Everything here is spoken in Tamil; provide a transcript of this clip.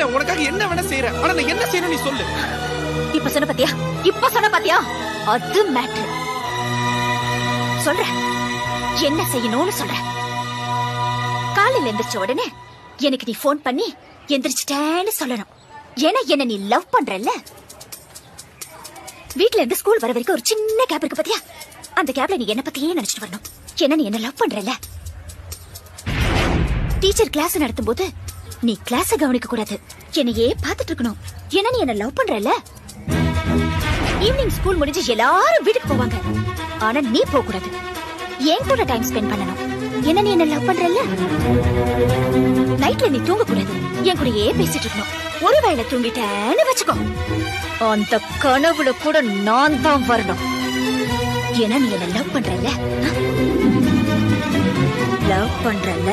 செய்யறேன், உனக்காக என்ன வேணா செய்யறேன். ஆனா நான் என்ன செய்யணும் நீ சொல்லு. இப்ப சொன்ன பாத்தியா அது மேட்ரு. சொல்ற என்ன செய்யணும்னு சொல்ற. காலையில எந்திரிச்ச உடனே எனக்கு நீ போன் பண்ணி எந்திரிச்சிட்டேன்னு சொல்லணும். ஏன்னா என்ன நீ லவ் பண்றல்ல. வீட்ல இருந்து ஸ்கூல் வர வரைக்கும் ஒரு சின்ன கேப் இருக்கு பாத்தியா, அந்த கேப்ல நீ என்ன பத்தியே நினைச்சிட்டு வரணும். ஏன்னா நீ என்ன லவ் பண்றல்ல. டீச்சர் கிளாஸ் நடத்தும் போது நீ கிளாஸ கவனிக்க கூடாது, என்னையே பாத்துட்டு இருக்கணும். ஏன்னா நீ என்ன லவ் பண்றல்ல. ஈவினிங் ஸ்கூல் முடிஞ்சு எல்லாரும் வீட்டுக்கு போவாங்க, ஆனா நீ போக கூடாது, என் கூட டைம் ஸ்பெண்ட் பண்ணணும். என்ன நீ என்ன லவ் பண்றல்ல. நைட்ல நீ தூங்க கூடாது, என் கூடயே பேசிட்டு இருக்கணும். ஒருவேளை தூங்கிட்டேன்னு வச்சுக்கோ, அந்த கனவுல கூட நான் தான் வரணும். ஏன்னா நீ என்ன லவ் பண்றல்ல. லவ் பண்றல்ல.